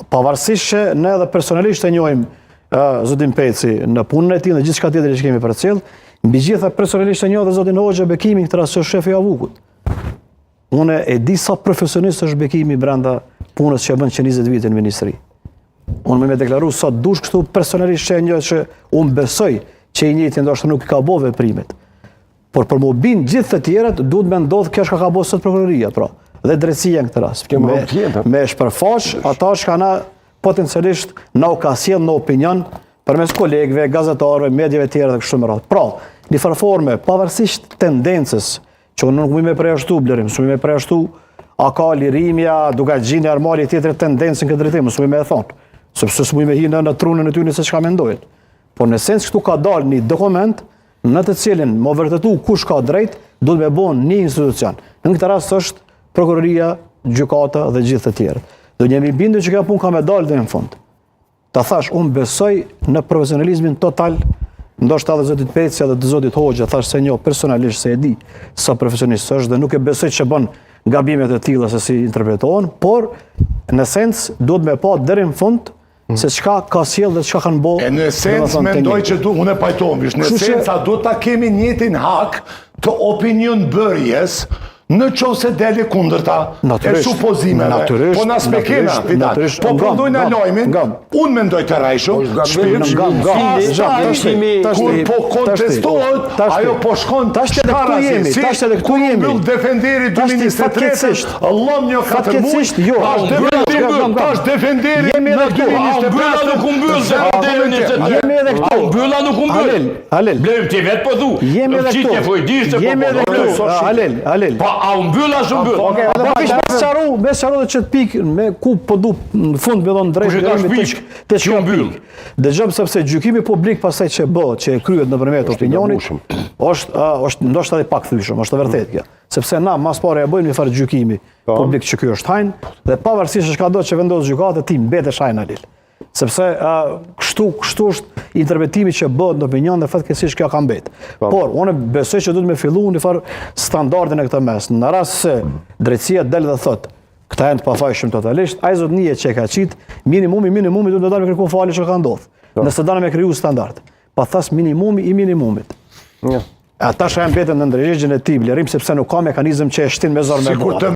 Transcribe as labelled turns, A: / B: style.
A: Pavarësisht që ne edhe personalisht e njohim zotin Peci në punën e tij dhe gjithçka tjetër që kemi përcjell, mbi gjitha personalisht e njoh edhe zotin Hoxha Bekimi, këtë rast është shefi i Avukut. Unë e di sa profesionist është Bekimi brenda punës që bën që 20 vite në ministri. Unë më deklaru sa dush kështu personalisht që e njoh që unë besoj që i njëjti ndoshta nuk i ka bërë veprimet. Por për më bin gjithë të tjerët duhet me ndodhë kjo shka ka bërë sot prokuroria, pra, dhe drejtësia në këtë rast. Me shpërfaq ata që na potencialisht na u ka sjell në opinion përmes kolegëve, gazetarëve, medjave tjera dhe kështu me radhë. Pra, në farforme, pavarësisht tendencës që unë nuk më përjashtu blerim, s'u më përjashtu a ka lirimja, duke gjinë armali tjetër tendencën këtë drejtim, s'u më thonë, sepse s'u më hinë në trunën e tyre se çka mendojnë. Por në esencë këtu ka dalë një dokument në të cilin më vërtetu kush ka drejt, duhet me bon një institucion. Në këtë rast është prokuroria, gjykata dhe gjithë të tjerët. Do jemi bindur që kjo punë ka me dalë dhe në fund. Ta thash, unë besoj në profesionalizmin total, ndoshta edhe zotit Pecia dhe zotit Hoxha, thash se njoh personalisht se e di sa profesionist është dhe nuk e besoj që bën gabimet e tilla se si interpretohen, por në esencë duhet me pa deri në fund se çka ka sjell dhe çka kanë bërë.
B: Në esencë mendoj që unë e pajtohem, në esencë do ta kemi njëtin hak të opinion bërjes në qovë se deli kundërta e supozimeve. Po në spekena, po përdojnë a lojmin, unë mendoj të rajshëm, kur po kontestohet, ajo po shkon shkarasi, si kur mbyll defenderi 2023, allom një 4 muj, tash defenderi në 2023,
C: nuk umbyll
A: jemi edhe këtu.
C: Umbylla nuk umbyll. Blem ti vetë po thu.
A: Jemi edhe këtu. Halil.
C: A umbylla është umbyll.
A: Po kish me sqaru dhe çet pikë me ku po du në fund me dhon drejt të shkëmbyll. Dëgjom sepse gjykimi publik pastaj që bëhet, që kryhet nëpërmjet opinionit, është ndoshta edhe pak thyeshëm, është vërtet kjo. Sepse na mas pare e bëjmë një farë gjykimi publik që ky është hajn dhe pavarësisht se çka do që vendos gjykata ti mbetesh hajn Halil. Sepse kështu është interpretimi që bëhet në opinion dhe fatkeqësisht kjo ka mbet. Por unë besoj që duhet me fillu një farë standardin e këtë mes. Në rast se drejtësia del dhe thot këta janë të pafajshëm totalisht, ai zotënia që ka qit minimumi duhet të dalë me kërkuar falje që ka ndodhur. Nëse dana me kriju standard. Pa thas minimumi i minimumit. Ata janë mbetën në ndërgjegjjen e tij, blerim sepse nuk ka mekanizëm që e shtin me zor me